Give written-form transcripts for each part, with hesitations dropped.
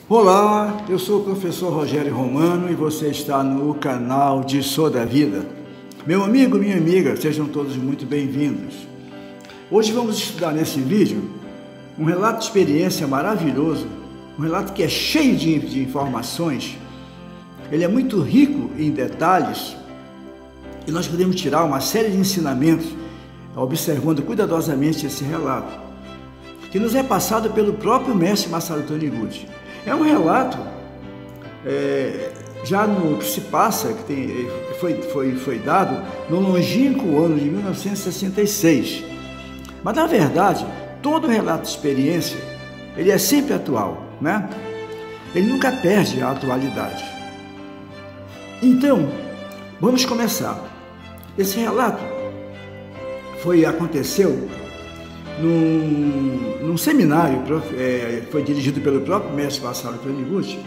Olá, eu sou o professor Rogério Romano e você está no canal de Sou da Vida. Meu amigo, minha amiga, sejam todos muito bem-vindos. Hoje vamos estudar nesse vídeo um relato de experiência maravilhoso, um relato que é cheio de informações, ele é muito rico em detalhes e nós podemos tirar uma série de ensinamentos observando cuidadosamente esse relato, que nos é passado pelo próprio mestre Masaru Taniguchi. É um relato já no que se passa, que foi dado no longínquo ano de 1966. Mas, na verdade, todo relato de experiência, ele é sempre atual, né? Ele nunca perde a atualidade. Então, vamos começar. Esse relato aconteceu num seminário, foi dirigido pelo próprio mestre Masaru Taniguchi,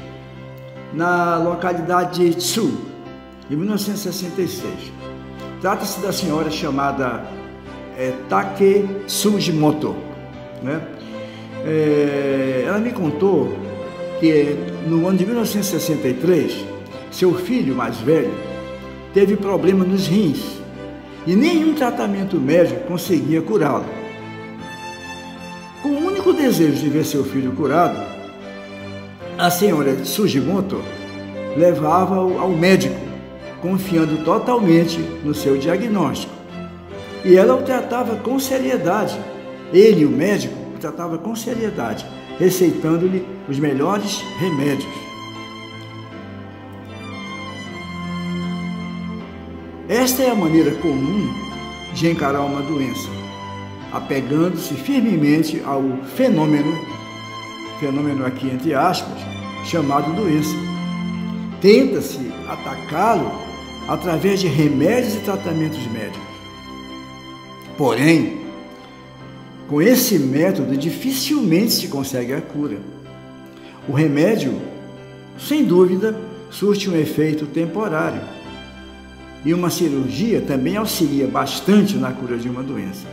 na localidade de Tsu, em 1966. Trata-se da senhora chamada Take Sugimoto, né? Ela me contou que no ano de 1963, seu filho mais velho teve problema nos rins e nenhum tratamento médico conseguia curá-lo. Com o único desejo de ver seu filho curado, a senhora Sugimoto levava-o ao médico, confiando totalmente no seu diagnóstico. E ela o tratava com seriedade. Ele, o médico, o tratava com seriedade, receitando-lhe os melhores remédios. Esta é a maneira comum de encarar uma doença, apegando-se firmemente ao fenômeno aqui entre aspas, chamado doença. Tenta-se atacá-lo através de remédios e tratamentos médicos. Porém, com esse método dificilmente se consegue a cura. O remédio, sem dúvida, surte um efeito temporário. E uma cirurgia também auxilia bastante na cura de uma doença.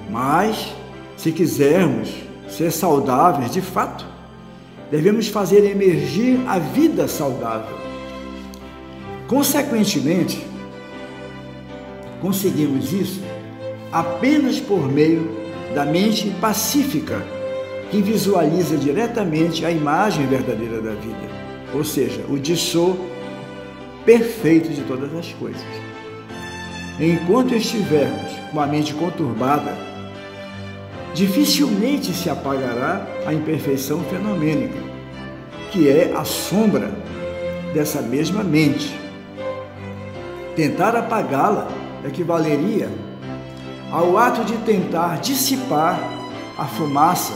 Mas, se quisermos ser saudáveis de fato, devemos fazer emergir a vida saudável. Consequentemente, conseguimos isso apenas por meio da mente pacífica, que visualiza diretamente a imagem verdadeira da vida, ou seja, o Jisso perfeito de todas as coisas. Enquanto estivermos com a mente conturbada, dificilmente se apagará a imperfeição fenomênica, que é a sombra dessa mesma mente. Tentar apagá-la equivaleria ao ato de tentar dissipar a fumaça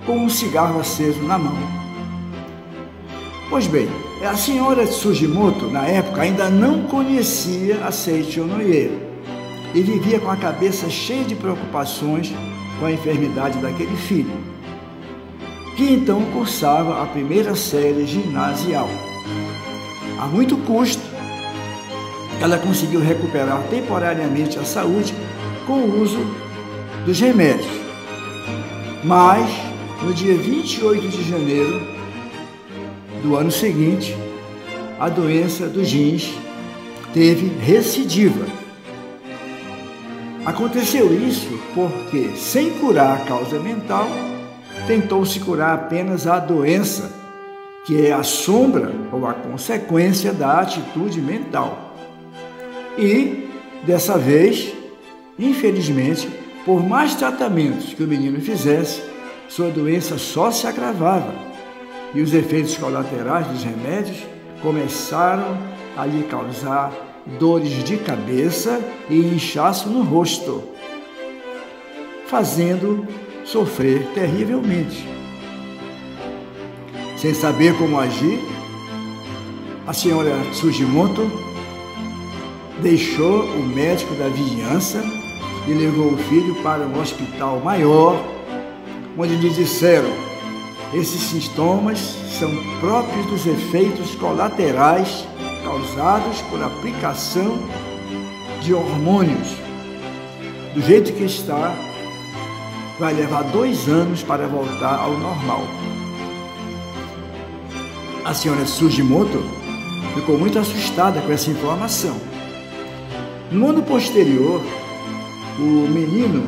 com um cigarro aceso na mão. Pois bem, a senhora Sugimoto, na época, ainda não conhecia a Seicho no Ie e vivia com a cabeça cheia de preocupações com a enfermidade daquele filho, que então cursava a primeira série ginasial. A muito custo, ela conseguiu recuperar temporariamente a saúde com o uso dos remédios. Mas, no dia 28 de janeiro do ano seguinte, a doença dos rins teve recidiva. Aconteceu isso porque, sem curar a causa mental, tentou-se curar apenas a doença, que é a sombra ou a consequência da atitude mental. E, dessa vez, infelizmente, por mais tratamentos que o menino fizesse, sua doença só se agravava e os efeitos colaterais dos remédios começaram a lhe causar dores de cabeça e inchaço no rosto, fazendo sofrer terrivelmente. Sem saber como agir, a senhora Sugimoto deixou o médico da vizinhança e levou o filho para um hospital maior, onde lhe disseram: esses sintomas são próprios dos efeitos colaterais causados por aplicação de hormônios. Do jeito que está, vai levar 2 anos para voltar ao normal. A senhora Sugimoto ficou muito assustada com essa informação. No ano posterior, o menino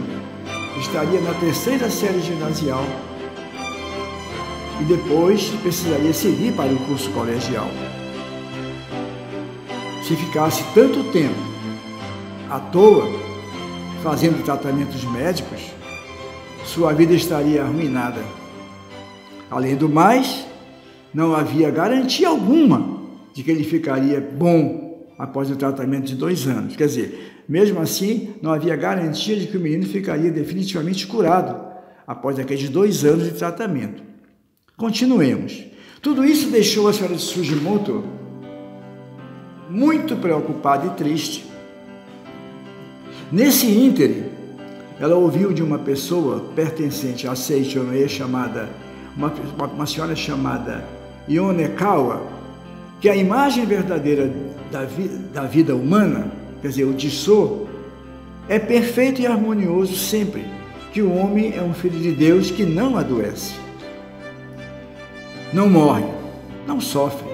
estaria na 3ª série ginasial e depois precisaria seguir para o curso colegial. Se ficasse tanto tempo à toa, fazendo tratamentos médicos, sua vida estaria arruinada. Além do mais, não havia garantia alguma de que ele ficaria bom após o tratamento de 2 anos. Quer dizer, mesmo assim, não havia garantia de que o menino ficaria definitivamente curado após aqueles 2 anos de tratamento. Continuemos. Tudo isso deixou a senhora Sugimoto muito preocupada e triste. Nesse ínterim, ela ouviu de uma pessoa pertencente a Seicho Noe, uma senhora chamada Yonekawa, que a imagem verdadeira da vida humana, quer dizer, o Jisō, é perfeito e harmonioso sempre, que o homem é um filho de Deus que não adoece, não morre, não sofre.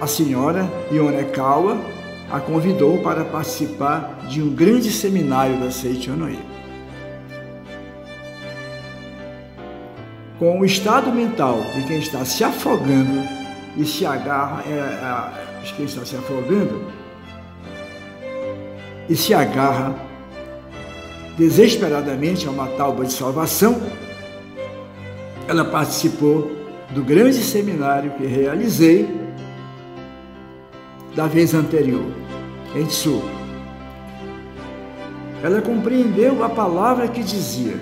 A senhora Yonekawa a convidou para participar de um grande seminário da Seicho Noe. Com o estado mental de quem está se afogando e se agarra, quem está se afogando e se agarra desesperadamente a uma tábua de salvação, ela participou do grande seminário que realizei da vez anterior, em Tsu. Ela compreendeu a palavra que dizia: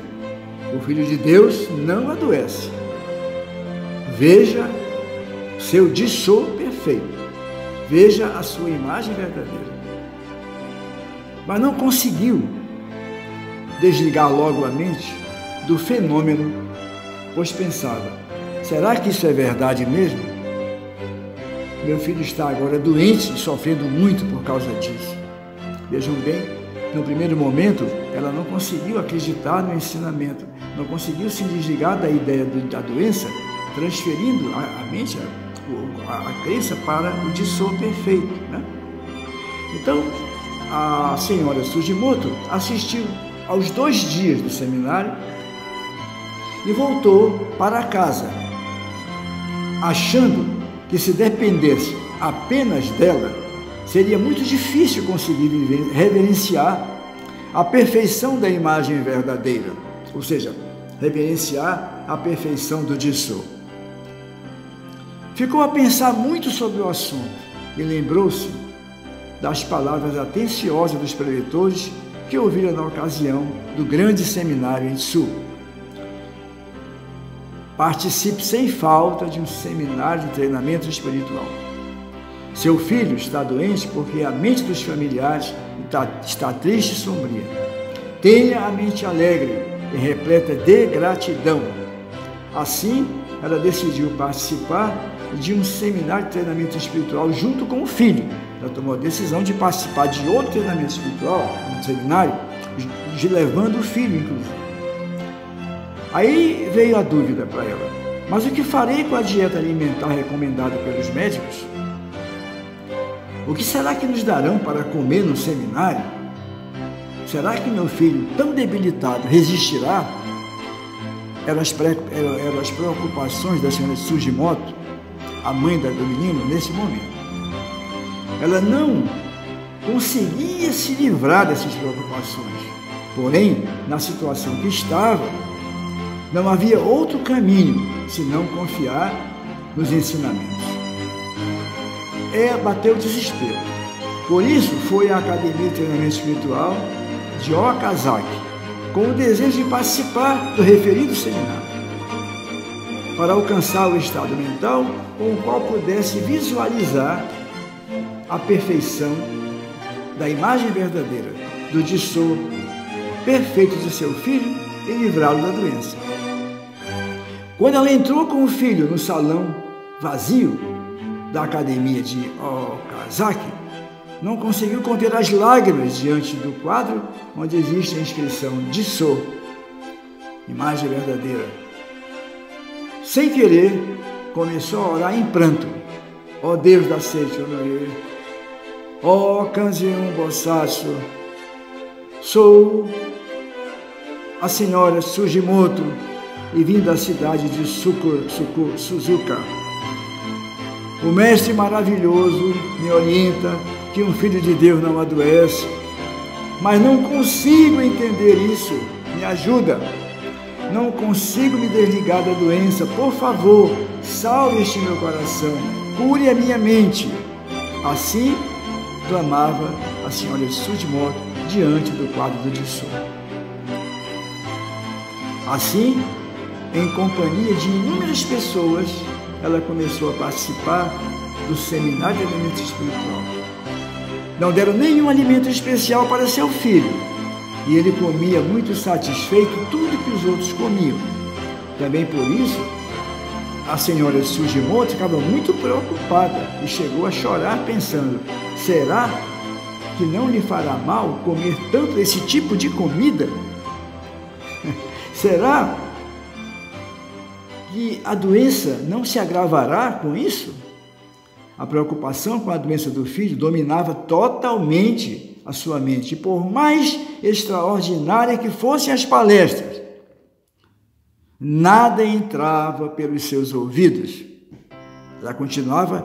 o Filho de Deus não adoece. Veja seu Jisō perfeito. Veja a sua imagem verdadeira. Mas não conseguiu desligar logo a mente do fenômeno, pois pensava: será que isso é verdade mesmo? Meu filho está agora doente e sofrendo muito por causa disso. Vejam bem, no primeiro momento, ela não conseguiu acreditar no ensinamento, não conseguiu se desligar da ideia da doença, transferindo a mente, a crença para o Jisō perfeito, né? Então, a senhora Sugimoto assistiu aos 2 dias do seminário e voltou para casa, achando que se dependesse apenas dela, seria muito difícil conseguir reverenciar a perfeição da imagem verdadeira, ou seja, reverenciar a perfeição do Jisō. Ficou a pensar muito sobre o assunto e lembrou-se das palavras atenciosas dos preletores que ouvira na ocasião do grande seminário em Tsu. Participe sem falta de um seminário de treinamento espiritual. Seu filho está doente porque a mente dos familiares está triste e sombria. Tenha a mente alegre e repleta de gratidão. Assim, ela decidiu participar de um seminário de treinamento espiritual junto com o filho. Ela tomou a decisão de participar de outro treinamento espiritual, um seminário, levando o filho, inclusive. Aí veio a dúvida para ela: mas o que farei com a dieta alimentar recomendada pelos médicos? O que será que nos darão para comer no seminário? Será que meu filho, tão debilitado, resistirá? Eram as preocupações da senhora Sugimoto, a mãe do menino, nesse momento. Ela não conseguia se livrar dessas preocupações. Porém, na situação que estava, não havia outro caminho senão confiar nos ensinamentos. Bateu o desespero. Por isso, foi à Academia de Treinamento Espiritual de Okazaki, com o desejo de participar do referido seminário, para alcançar o estado mental com o qual pudesse visualizar a perfeição da imagem verdadeira do Jisō perfeito de seu filho e livrá-lo da doença. Quando ela entrou com o filho no salão vazio da academia de Okazaki, não conseguiu conter as lágrimas diante do quadro onde existe a inscrição Jisō, imagem verdadeira. Sem querer, começou a orar em pranto. Ó Deus da Seichonoye, ó Kanzeon Bosatsu, sou a senhora Sugimoto e vim da cidade de Suzuka. O mestre maravilhoso me orienta que um filho de Deus não adoece, mas não consigo entender isso. Me ajuda. Não consigo me desligar da doença. Por favor, salve este meu coração. Cure a minha mente. Assim clamava a senhora Sugimoto diante do quadro do Jiso. Assim, em companhia de inúmeras pessoas, ela começou a participar do seminário de alimento espiritual. Não deram nenhum alimento especial para seu filho, e ele comia muito satisfeito tudo que os outros comiam. Também por isso, a senhora Sugimoto ficava muito preocupada e chegou a chorar pensando: será que não lhe fará mal comer tanto esse tipo de comida? Será que a doença não se agravará com isso? A preocupação com a doença do filho dominava totalmente a sua mente. E por mais extraordinária que fossem as palestras, nada entrava pelos seus ouvidos. Ela continuava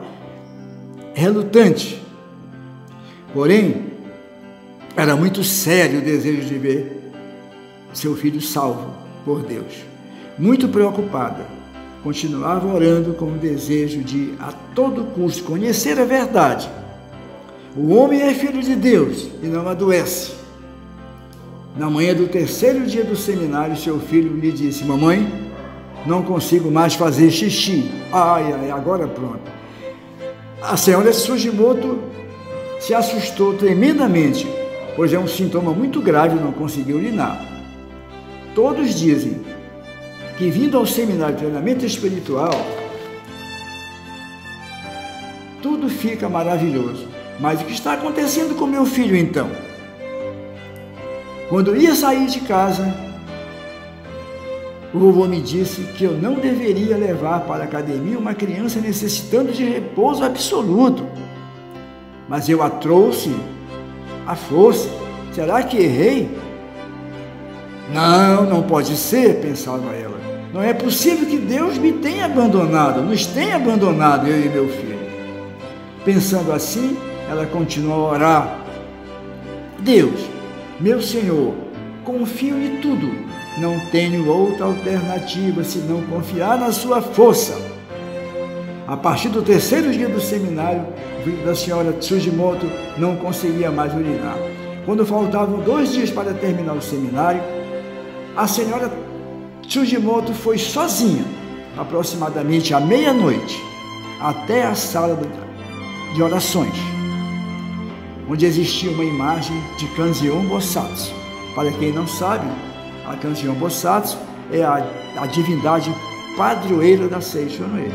relutante. Porém, era muito sério o desejo de ver seu filho salvo por Deus. Muito preocupada, continuava orando com o desejo de, a todo custo, conhecer a verdade. O homem é filho de Deus e não adoece. Na manhã do terceiro dia do seminário, seu filho lhe disse: mamãe, não consigo mais fazer xixi. Ai, agora pronto. A senhora Sugimoto se assustou tremendamente, pois é um sintoma muito grave não conseguir urinar. Todos dizem que, vindo ao seminário de treinamento espiritual, tudo fica maravilhoso. Mas o que está acontecendo com meu filho então? Quando ia sair de casa, o vovô me disse que eu não deveria levar para a academia uma criança necessitando de repouso absoluto. Mas eu a trouxe à força. Será que errei? Não pode ser, pensava ela. Não é possível que Deus me tenha abandonado, nos tenha abandonado, eu e meu filho. Pensando assim, ela continuou a orar. Deus, meu Senhor, confio em tudo. Não tenho outra alternativa senão confiar na sua força. A partir do terceiro dia do seminário, o filho da senhora Sugimoto não conseguia mais urinar. Quando faltavam 2 dias para terminar o seminário, a senhora Sugimoto foi sozinha, aproximadamente à meia-noite, até a sala de orações, onde existia uma imagem de Kanzeon Bosatsu. Para quem não sabe, a Kanzeon Bosatsu é a divindade padroeira da Seichonoye.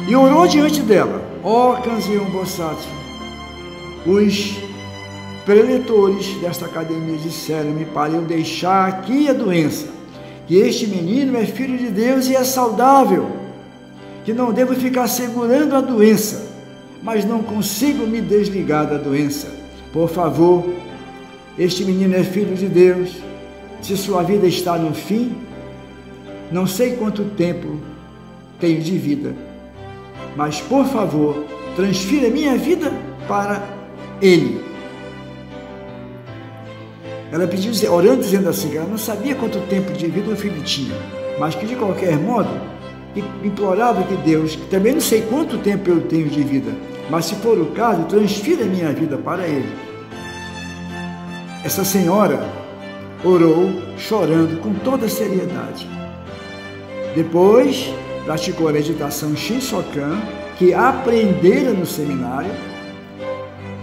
E orou diante dela: ó Kanzeon Bosatsu, os preletores desta academia disseram-me para eu deixar aqui a doença, que este menino é filho de Deus e é saudável, que não devo ficar segurando a doença, mas não consigo me desligar da doença. Por favor, este menino é filho de Deus. Se sua vida está no fim, não sei quanto tempo tenho de vida, mas por favor, transfira minha vida para ele. Ela pediu, orando, dizendo assim, que ela não sabia quanto tempo de vida o filho tinha, mas que de qualquer modo, implorava que Deus, que também não sei quanto tempo eu tenho de vida, mas se for o caso, transfira minha vida para ele. Essa senhora orou, chorando com toda seriedade. Depois, praticou a meditação Shinsokan, que aprendera no seminário,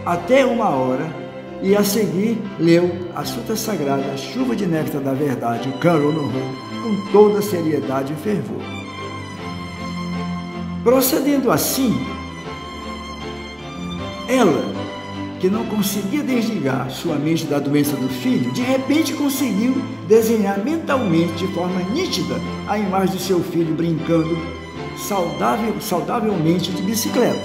até 1 hora, e a seguir leu a Sutra Sagrada, a Chuva de Néctar da Verdade, o Kanro no Ho, com toda seriedade e fervor. Procedendo assim, ela, que não conseguia desligar sua mente da doença do filho, de repente conseguiu desenhar mentalmente, de forma nítida, a imagem de seu filho brincando saudavelmente de bicicleta.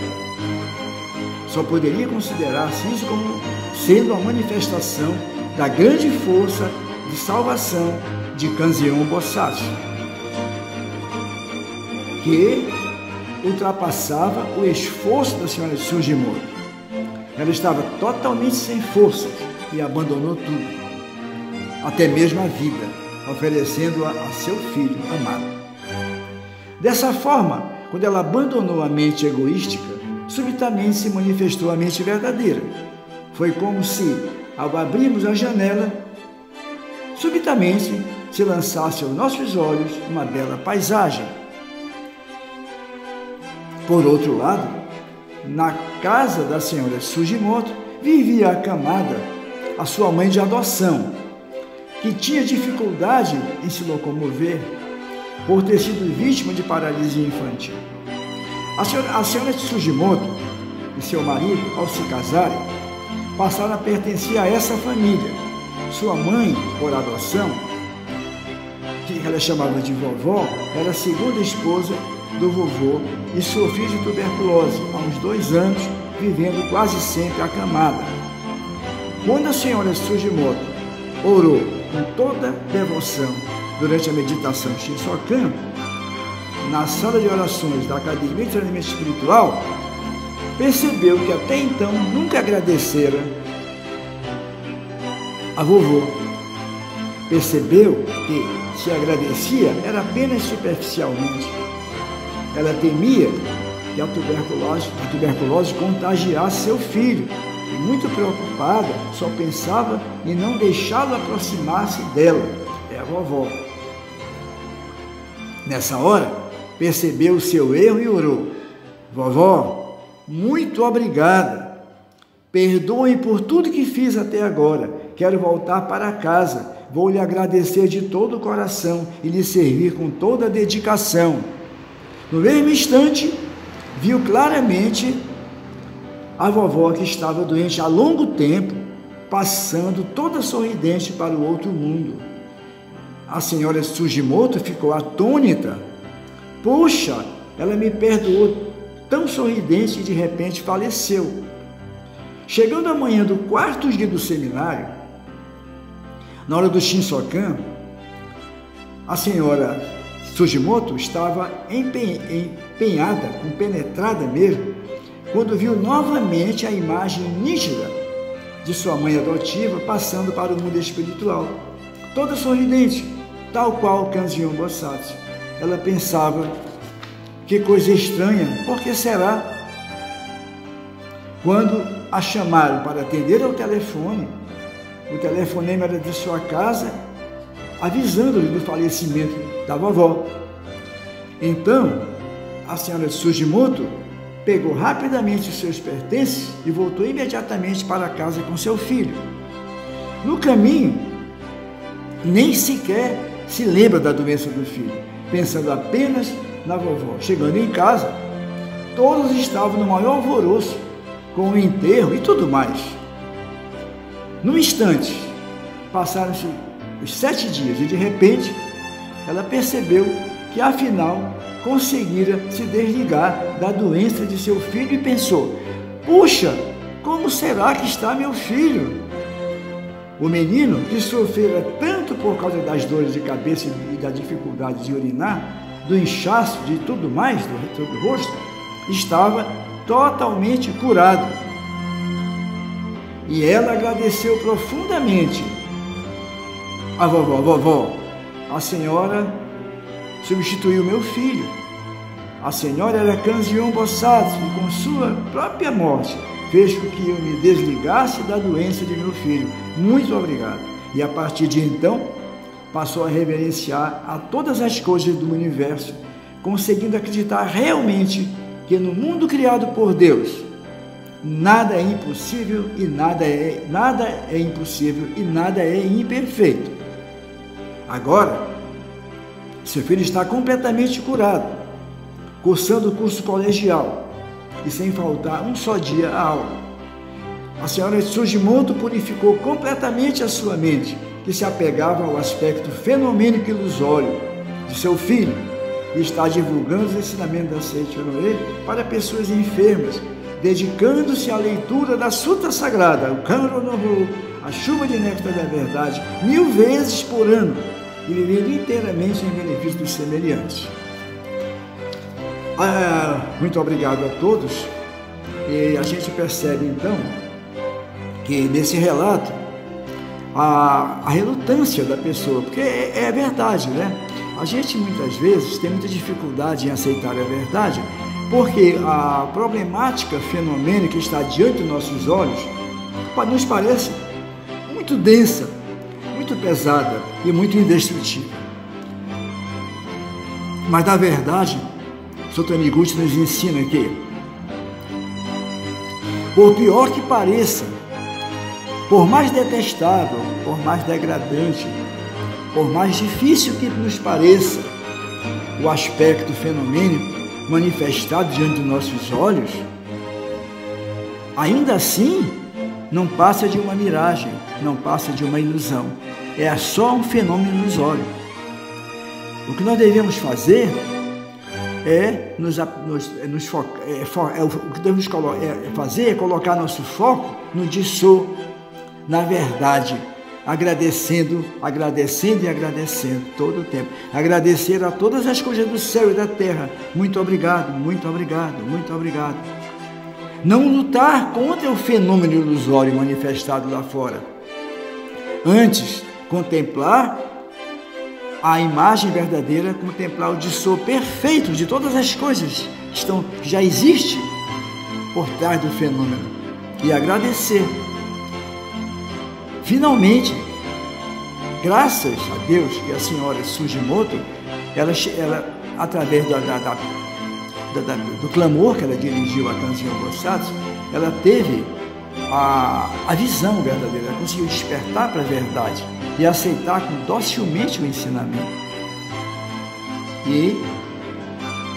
Só poderia considerar-se isso como sendo a manifestação da grande força de salvação de Kanzeon Bosatsu, que ultrapassava o esforço da senhora Sugimoto. Ela estava totalmente sem forças e abandonou tudo, até mesmo a vida, oferecendo-a a seu filho amado. Dessa forma, quando ela abandonou a mente egoística, subitamente se manifestou a mente verdadeira. Foi como se, ao abrirmos a janela, subitamente se lançasse aos nossos olhos uma bela paisagem. Por outro lado, na casa da senhora Sugimoto vivia acamada a sua mãe de adoção, que tinha dificuldade em se locomover por ter sido vítima de paralisia infantil. A senhora Sugimoto e seu marido, ao se casarem, passaram a pertencer a essa família. Sua mãe, por adoção, que ela chamava de vovó, era a segunda esposa do vovô e sofria de tuberculose há uns 2 anos, vivendo quase sempre acamada. Quando a senhora Sugimoto orou com toda devoção durante a meditação Shinsokan, na sala de orações da Academia de Treinamento Espiritual, percebeu que até então nunca agradecera a vovô. Percebeu que se agradecia era apenas superficialmente. Ela temia que a tuberculose contagiasse seu filho e, muito preocupada, só pensava em não deixá-lo aproximar-se dela, a vovó. Nessa hora, percebeu o seu erro e orou: vovó, muito obrigada. Perdoe por tudo que fiz até agora. Quero voltar para casa. Vou lhe agradecer de todo o coração e lhe servir com toda a dedicação. No mesmo instante, viu claramente a vovó, que estava doente há longo tempo, passando toda sorridente para o outro mundo. A senhora Sugimoto ficou atônita. Poxa, ela me perdoou tão sorridente e de repente faleceu. Chegando a manhã do 4º dia do seminário, na hora do Shinsokan, a senhora Sugimoto estava empenhada, compenetrada mesmo, quando viu novamente a imagem nítida de sua mãe adotiva passando para o mundo espiritual, toda sorridente, tal qual Kanzeon Bosatsu. Ela pensava: que coisa estranha, por que será? Quando a chamaram para atender ao telefone, o telefonema era de sua casa, avisando-lhe do falecimento da vovó. Então, a senhora Sugimoto pegou rapidamente os seus pertences e voltou imediatamente para casa com seu filho. No caminho, nem sequer se lembra da doença do filho, pensando apenas na vovó. Chegando em casa, todos estavam no maior alvoroço, com o enterro e tudo mais. Num instante, passaram-se os 7 dias e, de repente, ela percebeu que, afinal, conseguira se desligar da doença de seu filho e pensou: puxa, como será que está meu filho? O menino, que sofrera tanto por causa das dores de cabeça e da dificuldade de urinar, do inchaço, de tudo mais, do rosto, estava totalmente curado. E ela agradeceu profundamente a vovó: vovó, a senhora substituiu meu filho. A senhora era Kanzeon Bosatsu e, com sua própria morte, fez com que eu me desligasse da doença de meu filho. Muito obrigado. E a partir de então, passou a reverenciar a todas as coisas do universo, conseguindo acreditar realmente que no mundo criado por Deus, nada é impossível e nada é impossível e nada é imperfeito. Agora, seu filho está completamente curado, cursando o curso colegial e sem faltar um só dia à aula. A senhora Sugimoto purificou completamente a sua mente, que se apegava ao aspecto fenomênico e ilusório de seu filho, e está divulgando os ensinamentos da Seichonoye para pessoas enfermas, dedicando-se à leitura da Sutra Sagrada, o Kanro no Ru, a chuva de néctar da verdade, 1000 vezes por ano, e vivendo inteiramente em benefício dos semelhantes. Muito obrigado a todos. E a gente percebe então que nesse relato a relutância da pessoa, porque é verdade, né? A gente muitas vezes tem muita dificuldade em aceitar a verdade, porque a problemática fenomênica que está diante dos nossos olhos nos parece muito densa, muito pesada e muito indestrutível. Mas na verdade, Sr. Taniguchi nos ensina que, por pior que pareça, por mais detestável, por mais degradante, por mais difícil que nos pareça o aspecto fenomênico manifestado diante dos nossos olhos, ainda assim não passa de uma miragem, não passa de uma ilusão. É só um fenômeno ilusório. O que nós devemos fazer colocar nosso foco no Jisō, na verdade, agradecendo e agradecendo todo o tempo. Agradecer a todas as coisas do céu e da terra. Muito obrigado, muito obrigado, muito obrigado. Não lutar contra o fenômeno ilusório manifestado lá fora. Antes, contemplar a imagem verdadeira, contemplar o Jisō perfeito de todas as coisas que já existem por trás do fenômeno e agradecer. Finalmente, graças a Deus que a senhora Sugimoto, ela através do clamor que ela dirigiu a Kanzeon Bosatsu, ela teve a visão verdadeira, ela conseguiu despertar para a verdade e aceitar docilmente o ensinamento. E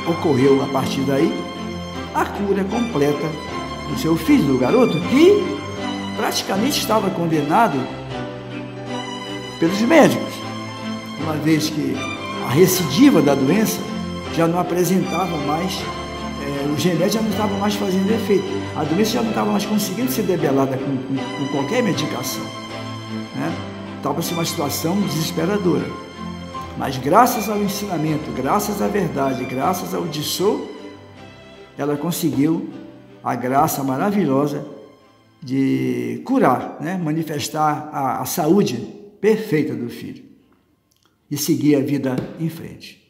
ocorreu a partir daí a cura completa do seu filho, do garoto, que praticamente estava condenado pelos médicos, uma vez que a recidiva da doença já não apresentava mais, os remédios já não estavam mais fazendo efeito, a doença já não estava mais conseguindo ser debelada com qualquer medicação, né? Estava-se uma situação desesperadora. Mas graças ao ensinamento, graças à verdade, graças ao Jisō, ela conseguiu a graça maravilhosa de curar, né? Manifestar a saúde perfeita do filho e seguir a vida em frente.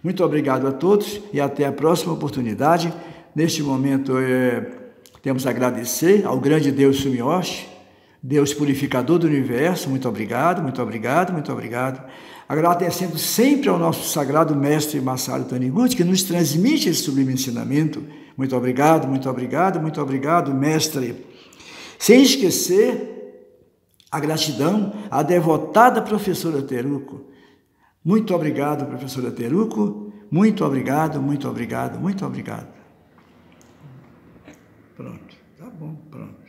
Muito obrigado a todos e até a próxima oportunidade. Neste momento, temos a agradecer ao grande Deus Sumiyoshi, Deus purificador do universo. Muito obrigado, muito obrigado, muito obrigado. Agradecendo sempre ao nosso sagrado mestre Masaru Taniguchi, que nos transmite esse sublime ensinamento. Muito obrigado, muito obrigado, muito obrigado, mestre. Sem esquecer a gratidão à devotada professora Teruko. Muito obrigado, professora Teruko. Muito obrigado, muito obrigado, muito obrigado. Pronto, tá bom, pronto.